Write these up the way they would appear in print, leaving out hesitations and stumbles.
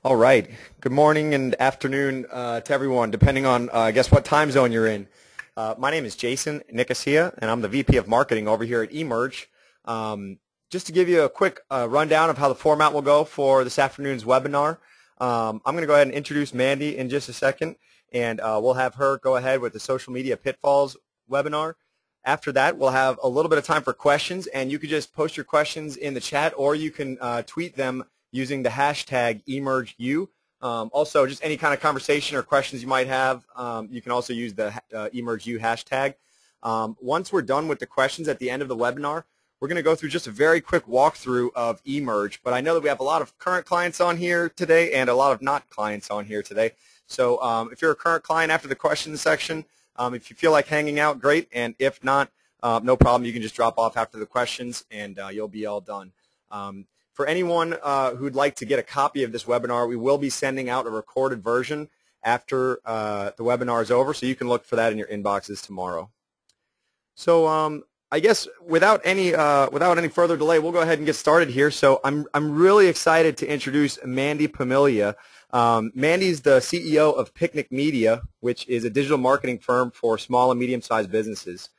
All right. Good morning and afternoon to everyone, depending on, I guess, what time zone you're in. My name is Jason Nicosia, and I'm the VP of Marketing over here at eMerge. Just to give you a quick rundown of how the format will go for this afternoon's webinar, I'm going to go ahead and introduce Mandy in just a second, and we'll have her go ahead with the Social Media Pitfalls webinar. After that, we'll have a little bit of time for questions, and you can just post your questions in the chat, or you can tweet them using the hashtag emergeu. Also, just any kind of conversation or questions you might have, you can also use the emergeu hashtag. Once we're done with the questions at the end of the webinar, we're going to go through just a very quick walkthrough of eMerge. But I know that we have a lot of current clients on here today and a lot of not clients on here today. So if you're a current client after the questions section, if you feel like hanging out, great. And if not, no problem. You can just drop off after the questions and you'll be all done. For anyone who'd like to get a copy of this webinar, we will be sending out a recorded version after the webinar is over, so you can look for that in your inboxes tomorrow. So I guess without any further delay, we'll go ahead and get started here. So I'm really excited to introduce Mandy Pamilia. Mandy's the CEO of Picnic Media, which is a digital marketing firm for small and medium-sized businesses.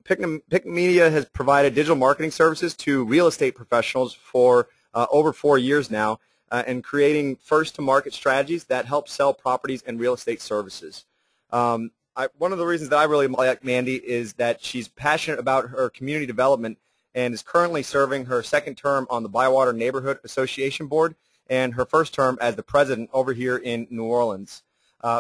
Picnic Media has provided digital marketing services to real estate professionals for over 4 years now, and creating first-to-market strategies that help sell properties and real estate services. One of the reasons that I really like Mandy is that she's passionate about her community development and is currently serving her second term on the Bywater Neighborhood Association Board and her first term as the president over here in New Orleans.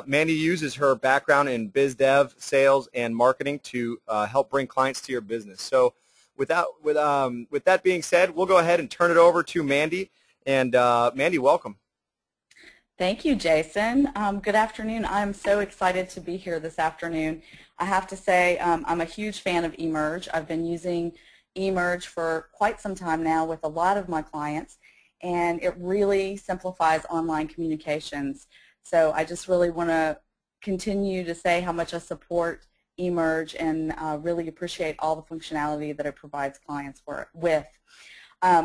Mandy uses her background in biz dev, sales, and marketing to help bring clients to your business. So with that being said, we'll go ahead and turn it over to Mandy. And Mandy, welcome. Thank you, Jason. Good afternoon. I'm so excited to be here this afternoon. I have to say I'm a huge fan of eMerge. I've been using eMerge for quite some time now with a lot of my clients, and it really simplifies online communications. So I just really want to continue to say how much I support eMerge and really appreciate all the functionality that it provides clients with.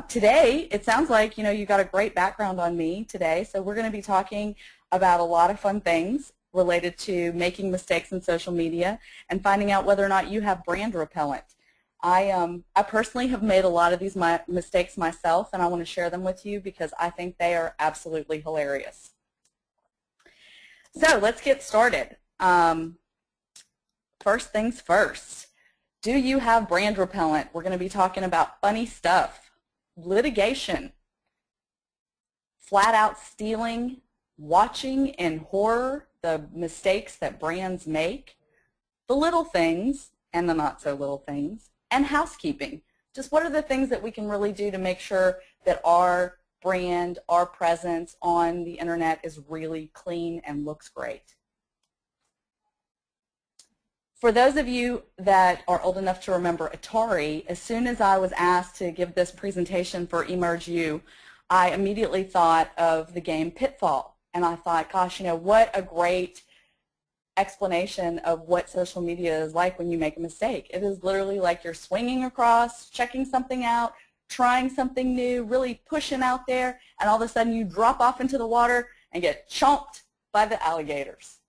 Today, it sounds like you got a great background on me today, so we're going to be talking about a lot of fun things related to making mistakes in social media and finding out whether or not you have brand repellent. I personally have made a lot of these mistakes myself, and I want to share them with you because I think they are absolutely hilarious. So let's get started. First things first, do you have brand repellent? We're going to be talking about funny stuff, litigation, flat out stealing, watching in horror the mistakes that brands make, the little things and the not so little things, and housekeeping. Just what are the things that we can really do to make sure that our brand, our presence on the internet is really clean and looks great. For those of you that are old enough to remember Atari, as soon as I was asked to give this presentation for eMergeu, I immediately thought of the game Pitfall. And I thought, gosh, what a great explanation of what social media is like when you make a mistake. It is literally like you're swinging across, checking something out, trying something new, really pushing out there, and all of a sudden you drop off into the water and get chomped by the alligators.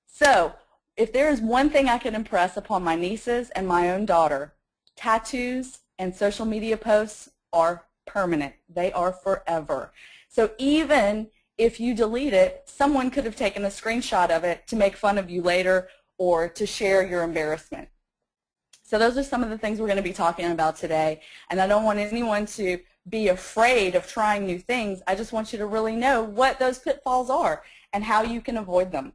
So if there is one thing I can impress upon my nieces and my own daughter, tattoos and social media posts are permanent. They are forever. So even if you delete it, someone could have taken a screenshot of it to make fun of you later or to share your embarrassment. So those are some of the things we're going to be talking about today, and I don't want anyone to be afraid of trying new things. I just want you to really know what those pitfalls are and how you can avoid them.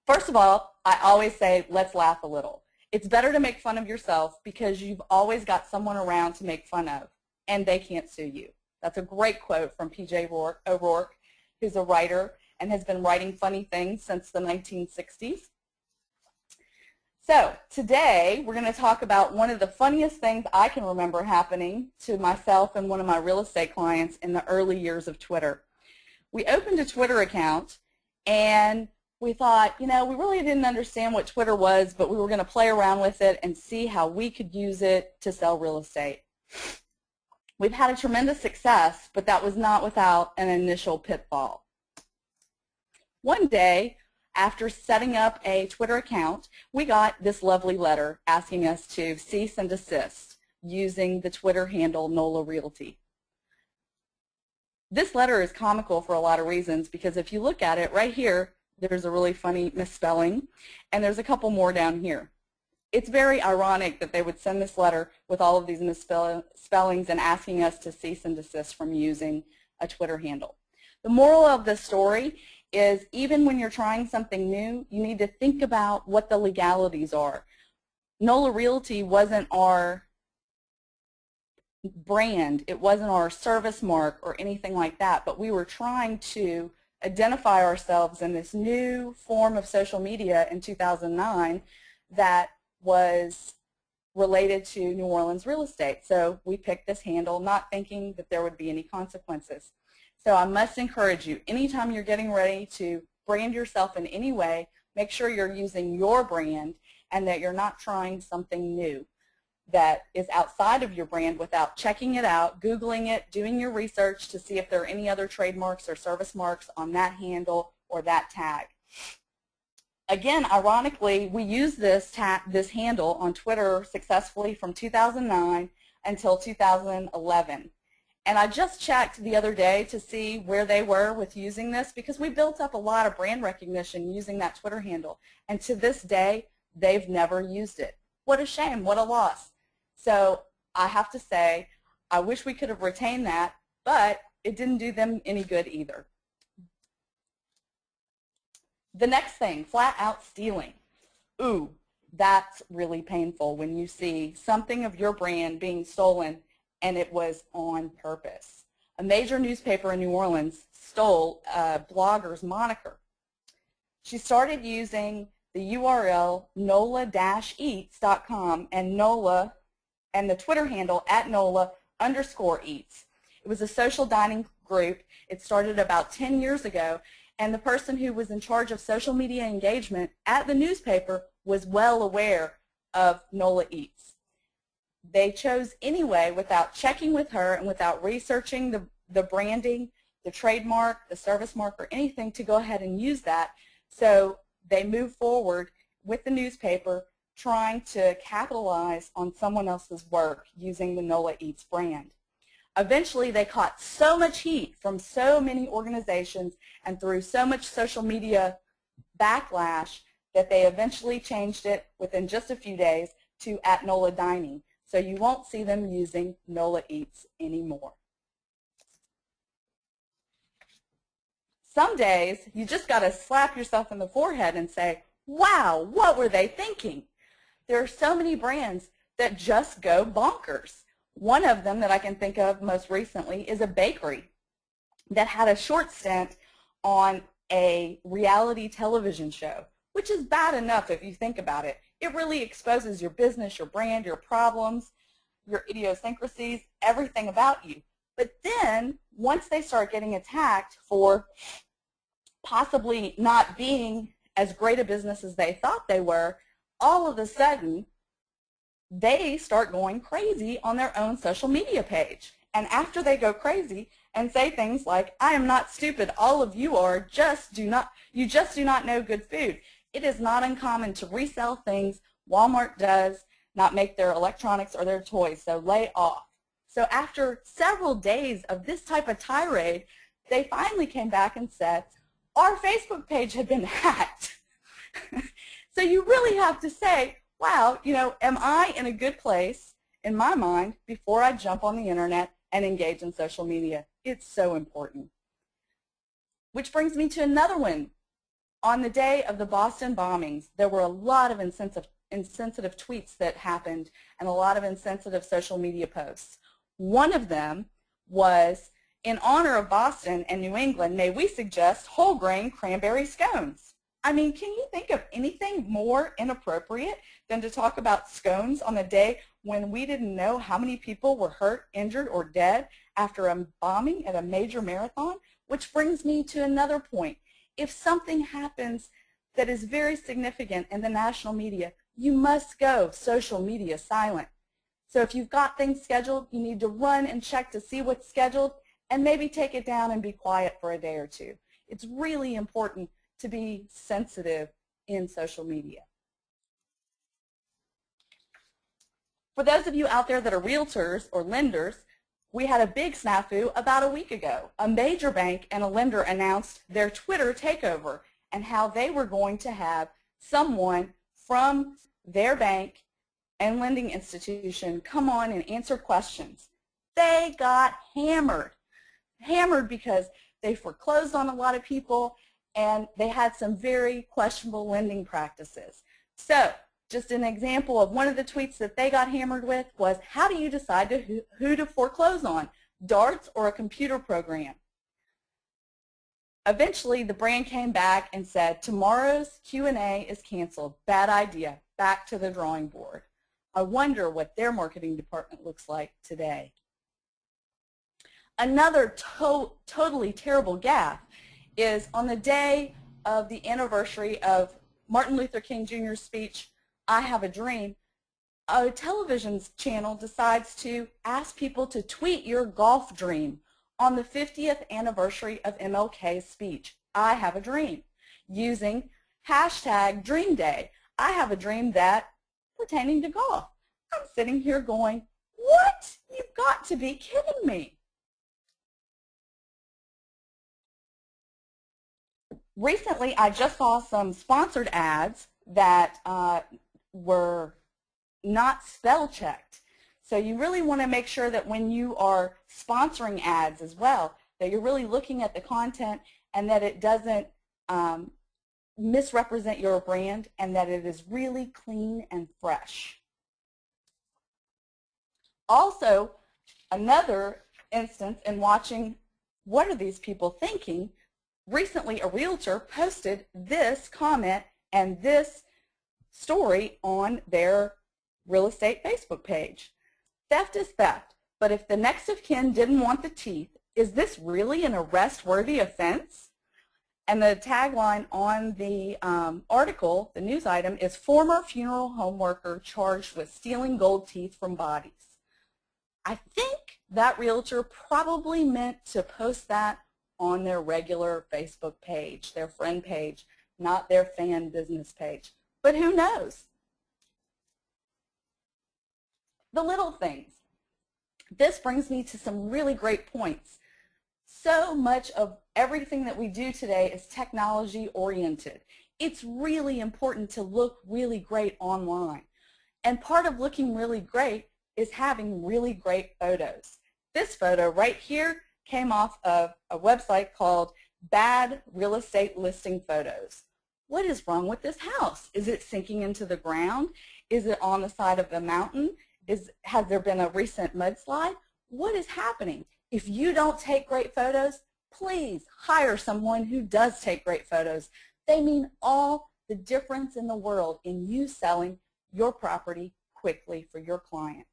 First of all, I always say, let's laugh a little. It's better to make fun of yourself because you've always got someone around to make fun of, and they can't sue you. That's a great quote from P.J. O'Rourke, who's a writer and has been writing funny things since the 1960s. So today we're going to talk about one of the funniest things I can remember happening to myself and one of my real estate clients in the early years of Twitter. We opened a Twitter account and we thought, we really didn't understand what Twitter was, but we were going to play around with it and see how we could use it to sell real estate. We've had a tremendous success, but that was not without an initial pitfall. One day, after setting up a Twitter account, we got this lovely letter asking us to cease and desist using the Twitter handle NOLA Realty. This letter is comical for a lot of reasons, because if you look at it right here, there's a really funny misspelling, and there's a couple more down here. It's very ironic that they would send this letter with all of these misspellings and asking us to cease and desist from using a Twitter handle. The moral of this story is, even when you're trying something new, you need to think about what the legalities are. NOLA Realty wasn't our brand, it wasn't our service mark or anything like that, but we were trying to identify ourselves in this new form of social media in 2009 that was related to New Orleans real estate. So we picked this handle not thinking that there would be any consequences. So I must encourage you, anytime you're getting ready to brand yourself in any way, make sure you're using your brand and that you're not trying something new that is outside of your brand without checking it out, Googling it, doing your research to see if there are any other trademarks or service marks on that handle or that tag. Again, ironically, we used this handle on Twitter successfully from 2009 until 2011. And I just checked the other day to see where they were with using this, because we built up a lot of brand recognition using that Twitter handle. And to this day, they've never used it. What a shame, what a loss. So I have to say, I wish we could have retained that, but it didn't do them any good either. The next thing, flat out stealing. Ooh, that's really painful when you see something of your brand being stolen and it was on purpose. A major newspaper in New Orleans stole a blogger's moniker. She started using the URL nola-eats.com and NOLA and the Twitter handle @NOLA_eats. It was a social dining group. It started about 10 years ago, and the person who was in charge of social media engagement at the newspaper was well aware of NOLA Eats. They chose anyway, without checking with her and without researching the branding, the trademark, the service mark, or anything, to go ahead and use that. So they moved forward with the newspaper trying to capitalize on someone else's work using the NOLA Eats brand. Eventually, they caught so much heat from so many organizations and through so much social media backlash that they eventually changed it within just a few days to @NOLA Dining. So you won't see them using NOLA Eats anymore. Some days, you just got to slap yourself in the forehead and say, wow, what were they thinking? There are so many brands that just go bonkers. One of them that I can think of most recently is a bakery that had a short stint on a reality television show, which is bad enough if you think about it. It really exposes your business, your brand, your problems, your idiosyncrasies, everything about you. But then, once they start getting attacked for possibly not being as great a business as they thought they were, all of a sudden, they start going crazy on their own social media page. And after they go crazy and say things like, I am not stupid, all of you are, you just do not know good food. It is not uncommon to resell things Walmart does not make their electronics or their toys, so lay off. So after several days of this type of tirade, they finally came back and said, our Facebook page had been hacked. So you really have to say, wow, you know, am I in a good place in my mind before I jump on the internet and engage in social media? It's so important. Which brings me to another one. On the day of the Boston bombings, there were a lot of insensitive tweets that happened and a lot of insensitive social media posts. One of them was, in honor of Boston and New England, may we suggest whole grain cranberry scones. I mean, can you think of anything more inappropriate than to talk about scones on the day when we didn't know how many people were hurt, injured, or dead after a bombing at a major marathon? Which brings me to another point. If something happens that is very significant in the national media, you must go social media silent. So if you've got things scheduled, you need to run and check to see what's scheduled and maybe take it down and be quiet for a day or two. It's really important to be sensitive in social media. For those of you out there that are realtors or lenders, we had a big snafu about a week ago. A major bank and a lender announced their Twitter takeover and how they were going to have someone from their bank and lending institution come on and answer questions. They got hammered. Hammered because they foreclosed on a lot of people and they had some very questionable lending practices. So just an example of one of the tweets that they got hammered with was, how do you decide who to foreclose on, darts or a computer program? Eventually, the brand came back and said, tomorrow's Q&A is canceled. Bad idea. Back to the drawing board. I wonder what their marketing department looks like today. Another totally terrible gaffe is on the day of the anniversary of Martin Luther King Jr.'s speech, I Have a Dream, a television channel decides to ask people to tweet your golf dream on the 50th anniversary of MLK's speech, I Have a Dream, using hashtag Dream Day. I have a dream that pertaining to golf. I'm sitting here going, what? You've got to be kidding me. Recently, I just saw some sponsored ads that were not spell checked. So you really want to make sure that when you are sponsoring ads as well, that you're really looking at the content and that it doesn't misrepresent your brand and that it is really clean and fresh. Also, another instance in watching what are these people thinking, recently a realtor posted this comment and this story on their real estate Facebook page. Theft is theft, but if the next of kin didn't want the teeth, is this really an arrest-worthy offense? And the tagline on the article, the news item, is former funeral home worker charged with stealing gold teeth from bodies. I think that realtor probably meant to post that on their regular Facebook page, their friend page, not their fan business page. But who knows? The little things. This brings me to some really great points. So much of everything that we do today is technology oriented. It's really important to look really great online. And part of looking really great is having really great photos. This photo right here came off of a website called Bad Real Estate Listing Photos. What is wrong with this house? Is it sinking into the ground? Is it on the side of the mountain? Has there been a recent mudslide? What is happening? If you don't take great photos, please hire someone who does take great photos. They mean all the difference in the world in you selling your property quickly for your client.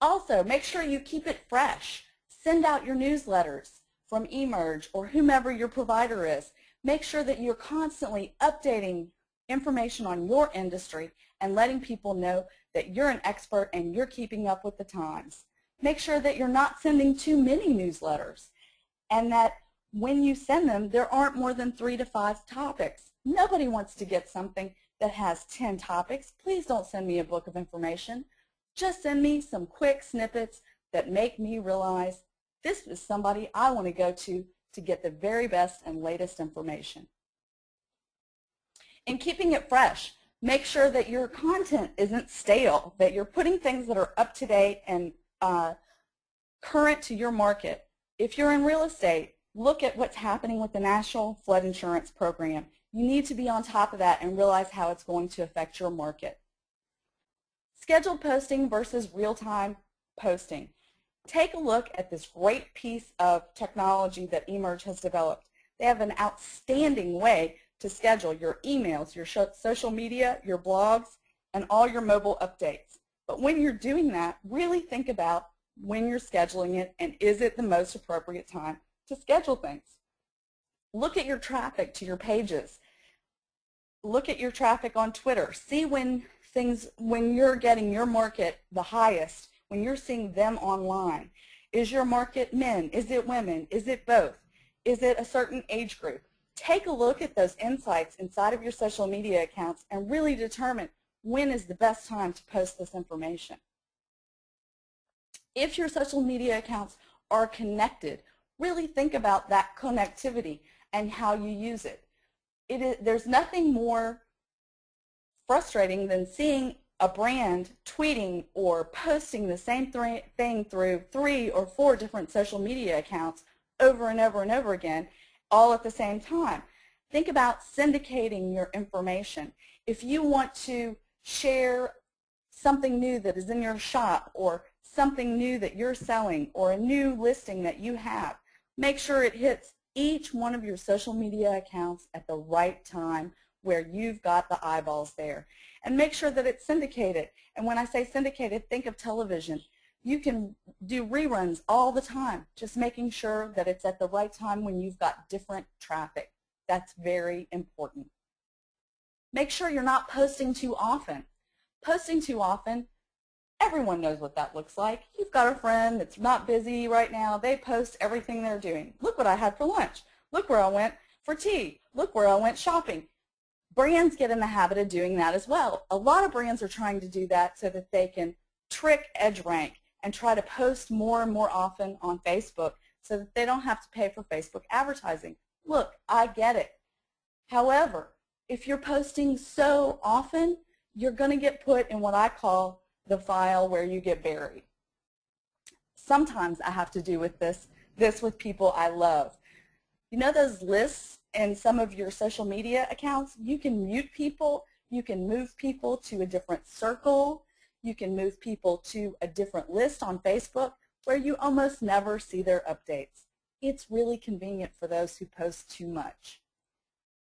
Also, make sure you keep it fresh. Send out your newsletters from eMerge or whomever your provider is. Make sure that you're constantly updating information on your industry and letting people know that you're an expert and you're keeping up with the times. Make sure that you're not sending too many newsletters and that when you send them, there aren't more than 3 to 5 topics. Nobody wants to get something that has 10 topics. Please don't send me a book of information. Just send me some quick snippets that make me realize this is somebody I want to go to get the very best and latest information. In keeping it fresh, make sure that your content isn't stale, that you're putting things that are up to date and current to your market. If you're in real estate, look at what's happening with the National Flood Insurance Program. You need to be on top of that and realize how it's going to affect your market. Scheduled posting versus real-time posting. Take a look at this great piece of technology that eMerge has developed. They have an outstanding way to schedule your emails, your social media, your blogs, and all your mobile updates. But when you're doing that, really think about when you're scheduling it and is it the most appropriate time to schedule things. Look at your traffic to your pages. Look at your traffic on Twitter. See when things when you're getting your market the highest, when you're seeing them online? Is your market men? Is it women? Is it both? Is it a certain age group? Take a look at those insights inside of your social media accounts and really determine when is the best time to post this information. If your social media accounts are connected, really think about that connectivity and how you use it. There's nothing more frustrating than seeing a brand tweeting or posting the same thing through 3 or 4 different social media accounts over and over and over again, all at the same time. Think about syndicating your information. If you want to share something new that is in your shop or something new that you're selling or a new listing that you have, make sure it hits each one of your social media accounts at the right time where you've got the eyeballs there. And make sure that it's syndicated. And when I say syndicated, think of television. You can do reruns all the time, just making sure that it's at the right time when you've got different traffic. That's very important. Make sure you're not posting too often. Posting too often, everyone knows what that looks like. You've got a friend that's not busy right now. They post everything they're doing. Look what I had for lunch. Look where I went for tea. Look where I went shopping. Brands get in the habit of doing that as well. A lot of brands are trying to do that so that they can trick EdgeRank and try to post more and more often on Facebook so that they don't have to pay for Facebook advertising. Look, I get it. However, if you're posting so often, you're going to get put in what I call the file where you get buried. Sometimes I have to do with this with people I love. You know those lists in some of your social media accounts? You can mute people, you can move people to a different circle, you can move people to a different list on Facebook where you almost never see their updates. It's really convenient for those who post too much.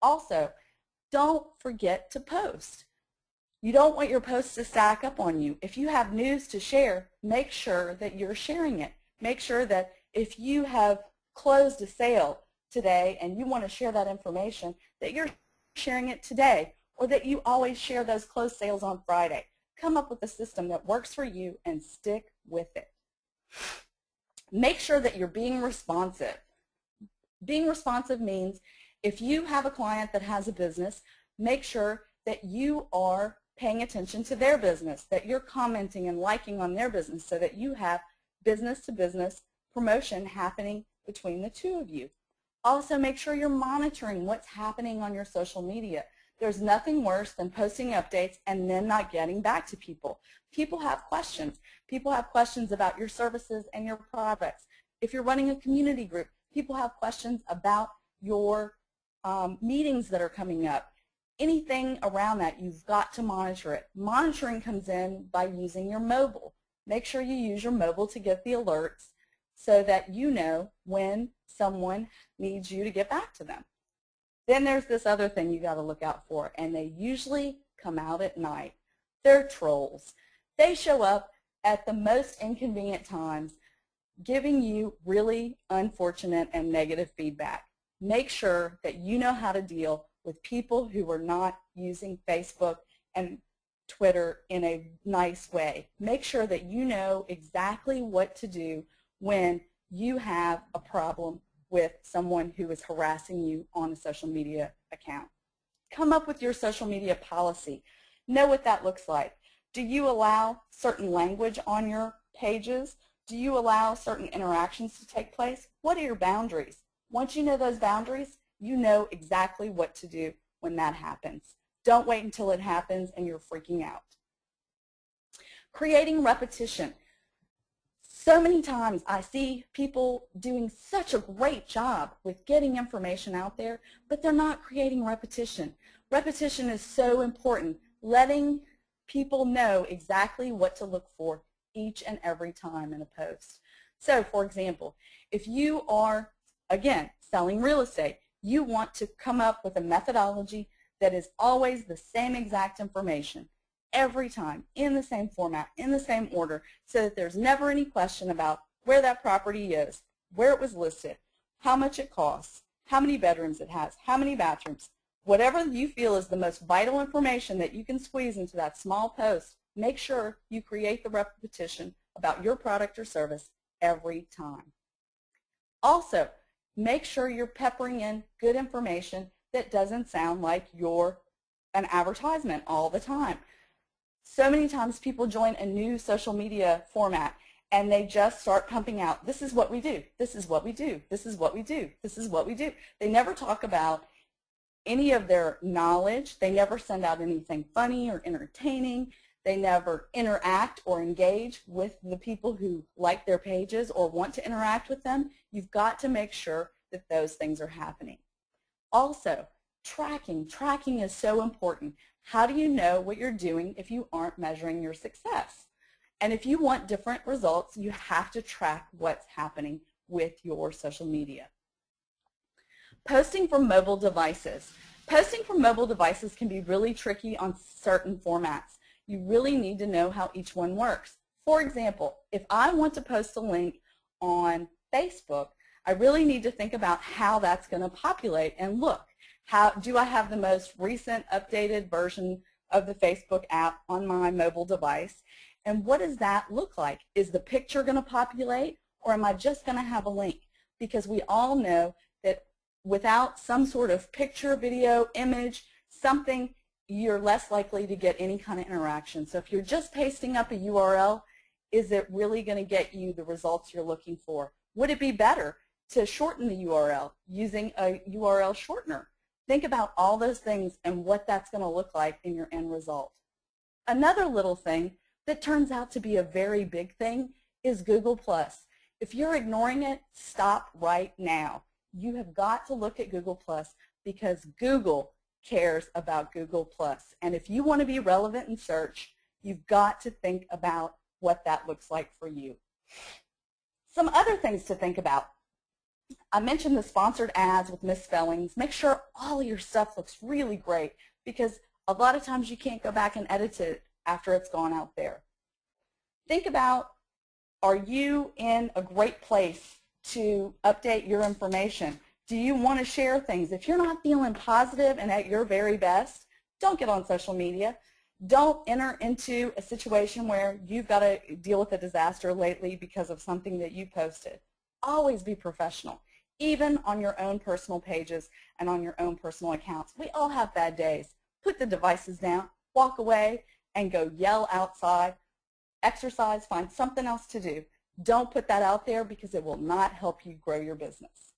Also, don't forget to post. You don't want your posts to stack up on you. If you have news to share, make sure that you're sharing it. Make sure that if you have closed a sale today and you want to share that information, that you're sharing it today, or that you always share those closed sales on Friday. Come up with a system that works for you and stick with it. Make sure that you're being responsive. Being responsive means if you have a client that has a business, make sure that you are paying attention to their business, that you're commenting and liking on their business so that you have business-to-business promotion happening between the two of you. Also, make sure you're monitoring what's happening on your social media. There's nothing worse than posting updates and then not getting back to people. People have questions. People have questions about your services and your products. If you're running a community group, people have questions about your meetings that are coming up. Anything around that, you've got to monitor it. Monitoring comes in by using your mobile. Make sure you use your mobile to get the alerts so that you know when someone needs you to get back to them. Then there's this other thing you got to look out for, and they usually come out at night. They're trolls. They show up at the most inconvenient times, giving you really unfortunate and negative feedback. Make sure that you know how to deal with people who are not using Facebook and Twitter in a nice way. Make sure that you know exactly what to do when you have a problem with someone who is harassing you on a social media account. Come up with your social media policy. Know what that looks like. Do you allow certain language on your pages? Do you allow certain interactions to take place? What are your boundaries? Once you know those boundaries, you know exactly what to do when that happens. Don't wait until it happens and you're freaking out. Creating repetition. So many times I see people doing such a great job with getting information out there, but they're not creating repetition. Repetition is so important, letting people know exactly what to look for each and every time in a post. So, for example, if you are, again, selling real estate, you want to come up with a methodology that is always the same exact information every time, in the same format, in the same order, so that there's never any question about where that property is, where it was listed, how much it costs, how many bedrooms it has, how many bathrooms, Whatever you feel is the most vital information that you can squeeze into that small post, make sure you create the repetition about your product or service every time. Also, make sure you're peppering in good information that doesn't sound like you're an advertisement all the time. So many times people join a new social media format and they just start pumping out, this is what we do, this is what we do, this is what we do, this is what we do. They never talk about any of their knowledge. They never send out anything funny or entertaining. They never interact or engage with the people who like their pages or want to interact with them. You've got to make sure that those things are happening. Also, tracking. Tracking is so important. How do you know what you're doing if you aren't measuring your success? And if you want different results, you have to track what's happening with your social media. Posting from mobile devices. Posting from mobile devices can be really tricky on certain formats. You really need to know how each one works. For example, if I want to post a link on Facebook, I really need to think about how that's going to populate and look. How do I have the most recent updated version of the Facebook app on my mobile device? And what does that look like? Is the picture going to populate, or am I just going to have a link? Because we all know that without some sort of picture, video, image, something, you're less likely to get any kind of interaction. So if you're just pasting up a URL, is it really going to get you the results you're looking for? Would it be better to shorten the URL using a URL shortener? Think about all those things and what that's going to look like in your end result. Another little thing that turns out to be a very big thing is Google+. If you're ignoring it, stop right now. You have got to look at Google+, because Google cares about Google+. And if you want to be relevant in search, you've got to think about what that looks like for you. Some other things to think about. I mentioned the sponsored ads with misspellings. Make sure all of your stuff looks really great, because a lot of times you can't go back and edit it after it's gone out there. Think about, are you in a great place to update your information? Do you want to share things? If you're not feeling positive and at your very best, don't get on social media. Don't enter into a situation where you've got to deal with a disaster lately because of something that you posted. Always be professional, even on your own personal pages and on your own personal accounts. We all have bad days. Put the devices down, walk away, and go yell outside, exercise, find something else to do. Don't put that out there, because it will not help you grow your business.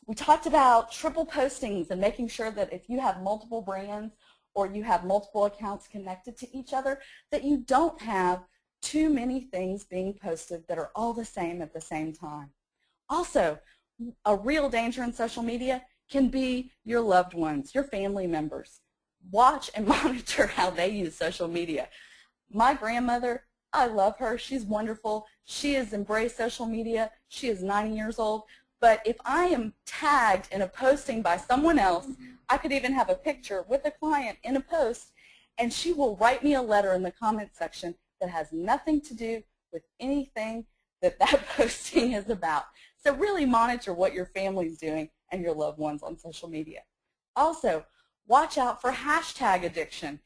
We talked about triple postings and making sure that if you have multiple brands or you have multiple accounts connected to each other, that you don't have too many things being posted that are all the same at the same time. Also, a real danger in social media can be your loved ones, your family members. Watch and monitor how they use social media. My grandmother, I love her. She's wonderful. She has embraced social media. She is 90 years old. But if I am tagged in a posting by someone else, I could even have a picture with a client in a post, and she will write me a letter in the comment section that has nothing to do with anything that that posting is about. So really monitor what your family's doing and your loved ones on social media. Also, watch out for hashtag addiction.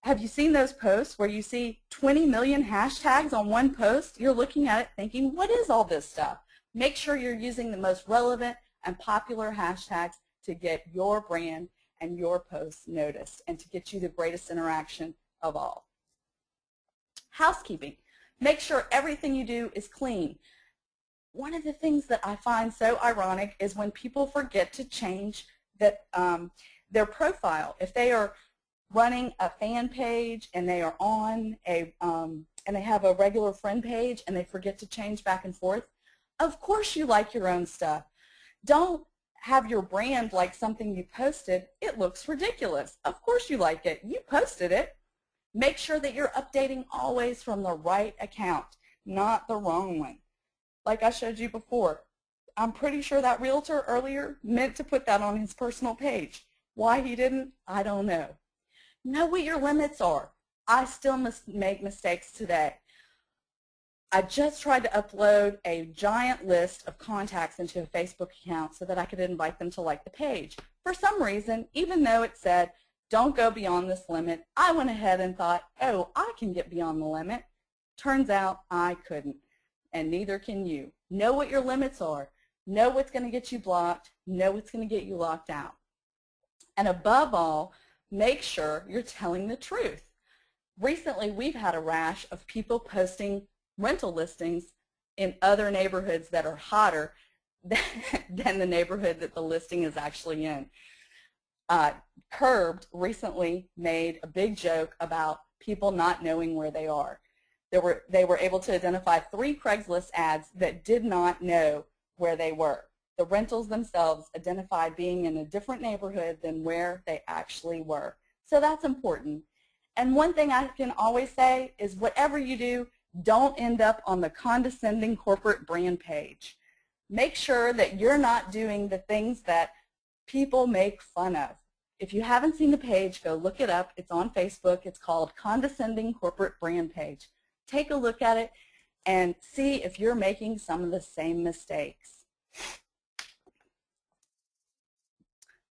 Have you seen those posts where you see 20 million hashtags on one post? You're looking at it thinking, what is all this stuff? Make sure you're using the most relevant and popular hashtags to get your brand and your posts noticed and to get you the greatest interaction of all. Housekeeping. Make sure everything you do is clean. One of the things that I find so ironic is when people forget to change that, their profile. If they are running a fan page and they are on a and they have a regular friend page and they forget to change back and forth, of course you like your own stuff. Don't have your brand like something you posted. It looks ridiculous. Of course you like it. You posted it. Make sure that you're updating always from the right account, not the wrong one. Like I showed you before, I'm pretty sure that realtor earlier meant to put that on his personal page. Why he didn't, I don't know. Know what your limits are. I still must make mistakes today. I just tried to upload a giant list of contacts into a Facebook account so that I could invite them to like the page. For some reason, even though it said, don't go beyond this limit, I went ahead and thought, oh, I can get beyond the limit. Turns out I couldn't, and neither can you. Know what your limits are. Know what's going to get you blocked. Know what's going to get you locked out. And above all, make sure you're telling the truth. Recently, we've had a rash of people posting rental listings in other neighborhoods that are hotter than the neighborhood that the listing is actually in. Curbed recently made a big joke about people not knowing where they are. They were able to identify 3 Craigslist ads that did not know where they were. The rentals themselves identified being in a different neighborhood than where they actually were. So that's important. And one thing I can always say is whatever you do, don't end up on the condescending corporate brand page. Make sure that you're not doing the things that people make fun of. If you haven't seen the page, go look it up. It's on Facebook. It's called Condescending Corporate Brand Page. Take a look at it and see if you're making some of the same mistakes.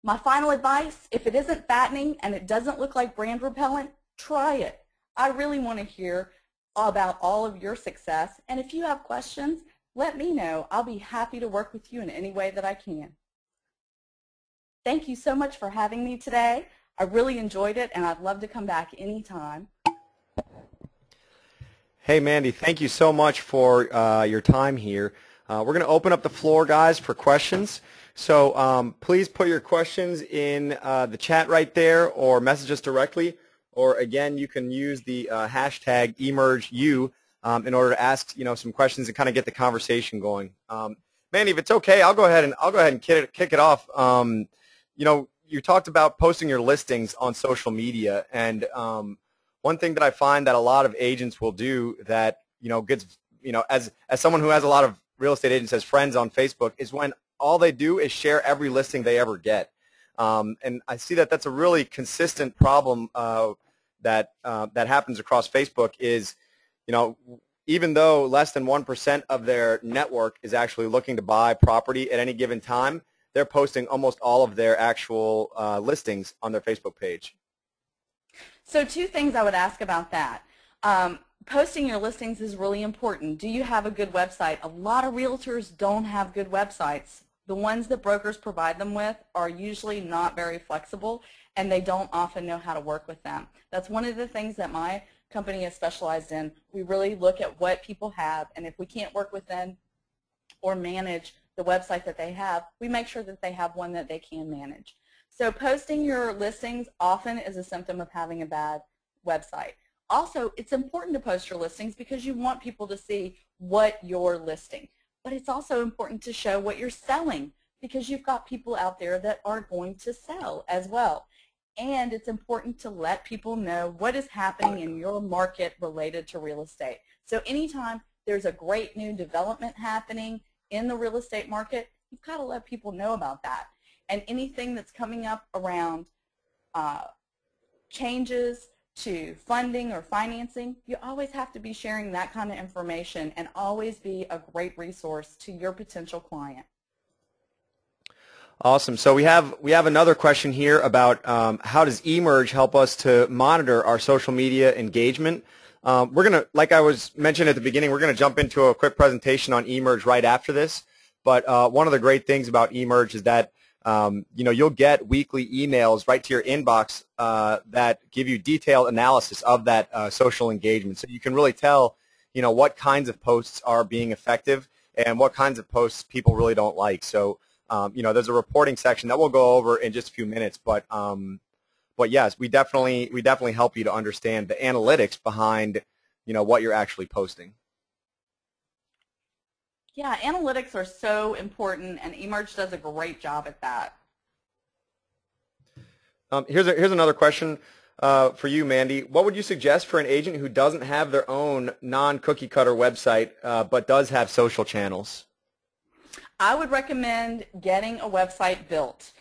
My final advice, if it isn't fattening and it doesn't look like brand repellent, try it. I really want to hear about all of your success, and if you have questions, let me know. I'll be happy to work with you in any way that I can. Thank you so much for having me today. I really enjoyed it, and I'd love to come back anytime. Hey, Mandy, thank you so much for your time here. We're going to open up the floor, guys, for questions. So please put your questions in the chat right there or message us directly. Or, again, you can use the hashtag emergeu in order to ask some questions and kind of get the conversation going. Mandy, if it's okay, I'll go ahead and kick it off. You talked about posting your listings on social media, and one thing that I find that a lot of agents will do that gets as someone who has a lot of real estate agents as friends on Facebook is when all they do is share every listing they ever get. And I see that that's a really consistent problem that happens across Facebook is, even though less than 1% of their network is actually looking to buy property at any given time, they're posting almost all of their actual listings on their Facebook page. So 2 things I would ask about that. Posting your listings is really important. Do you have a good website? A lot of realtors don't have good websites. The ones that brokers provide them with are usually not very flexible, and they don't often know how to work with them. That's one of the things that my company is specialized in. We really look at what people have, and if we can't work with them or manage the website that they have, we make sure that they have one that they can manage. So posting your listings often is a symptom of having a bad website. Also, it's important to post your listings because you want people to see what you're listing. But it's also important to show what you're selling because you've got people out there that are going to sell as well. And it's important to let people know what is happening in your market related to real estate. So anytime there's a great new development happening in the real estate market, you've got to let people know about that. And anything that's coming up around changes to funding or financing, you always have to be sharing that kind of information and always be a great resource to your potential client. Awesome. So we have another question here about how does eMerge help us to monitor our social media engagement? We're going to, like I was mentioned at the beginning, we're going to jump into a quick presentation on eMerge right after this. But one of the great things about eMerge is that you'll get weekly emails right to your inbox that give you detailed analysis of that social engagement. So you can really tell, what kinds of posts are being effective and what kinds of posts people really don't like. So, there's a reporting section that we'll go over in just a few minutes. But yes, we definitely help you to understand the analytics behind, what you're actually posting. Yeah, analytics are so important, and eMerge does a great job at that. Here's another question for you, Mandy. What would you suggest for an agent who doesn't have their own non-cookie cutter website but does have social channels? I would recommend getting a website built.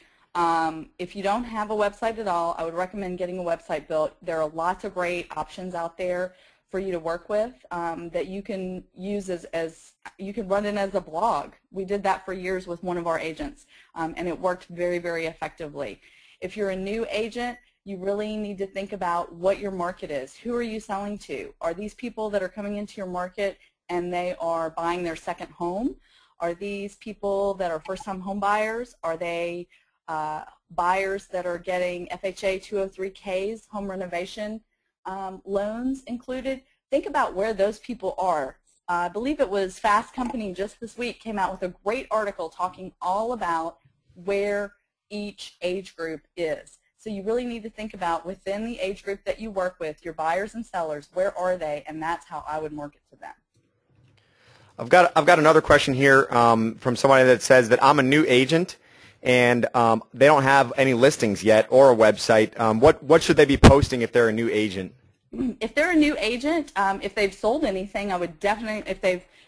If you don't have a website at all, I would recommend getting a website built. There are lots of great options out there for you to work with that you can use as you can run it as a blog. We did that for years with one of our agents, and it worked very, very effectively. If you're a new agent, you really need to think about what your market is. Who are you selling to? Are these people that are coming into your market and they are buying their second home? Are these people that are first-time home buyers? Are they buyers that are getting FHA 203Ks, home renovation loans included? Think about where those people are. I believe it was Fast Company just this week came out with a great article talking all about where each age group is. So you really need to think about within the age group that you work with, your buyers and sellers, where are they, and that's how I would market to them. I've got another question here from somebody that says that I'm a new agent and they don't have any listings yet or a website. What should they be posting if they're a new agent? If they're a new agent, if they've sold anything, I would definitely,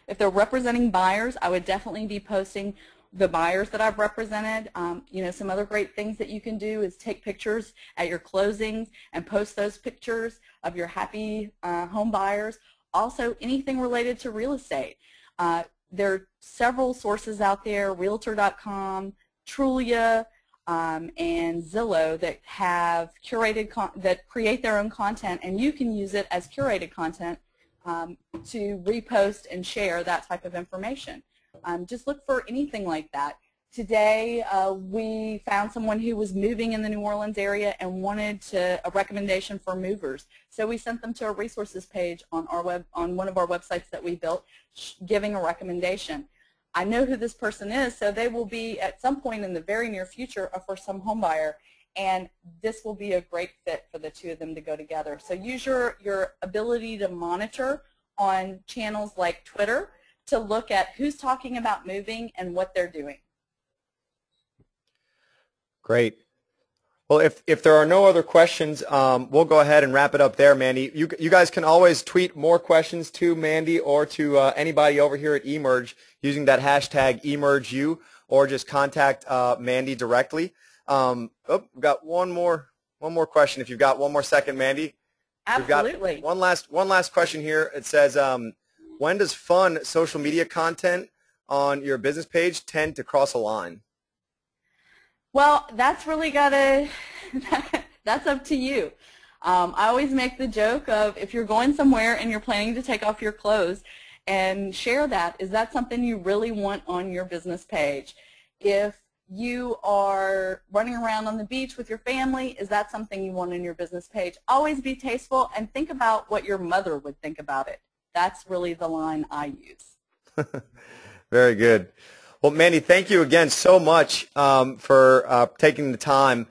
if they're representing buyers, I would definitely be posting the buyers that I've represented. You know, some other great things that you can do is take pictures at your closings and post those pictures of your happy home buyers. Also, anything related to real estate. There are several sources out there, Realtor.com, Trulia, and Zillow that have curated, that create their own content, and you can use it as curated content to repost and share that type of information. Just look for anything like that. Today we found someone who was moving in the New Orleans area and wanted a recommendation for movers. So we sent them to a resources page on one of our websites that we built, giving a recommendation. I know who this person is, so they will be at some point in the very near future a first-time home buyer, and this will be a great fit for the two of them to go together. So use your ability to monitor on channels like Twitter to look at who's talking about moving and what they're doing. Great. Well, if there are no other questions, we'll go ahead and wrap it up there, Mandy. You guys can always tweet more questions to Mandy or to anybody over here at eMerge using that hashtag eMergeU, or just contact Mandy directly. We've got one more question. If you've got one more second, Mandy. Absolutely. We've got one last question here. It says, when does fun social media content on your business page tend to cross a line? Well, that's really that's up to you. I always make the joke of if you're going somewhere and you're planning to take off your clothes and share that, is that something you really want on your business page? If you are running around on the beach with your family, is that something you want on your business page? Always be tasteful and think about what your mother would think about it. That's really the line I use. Very good. Well, Mandy, thank you again so much for taking the time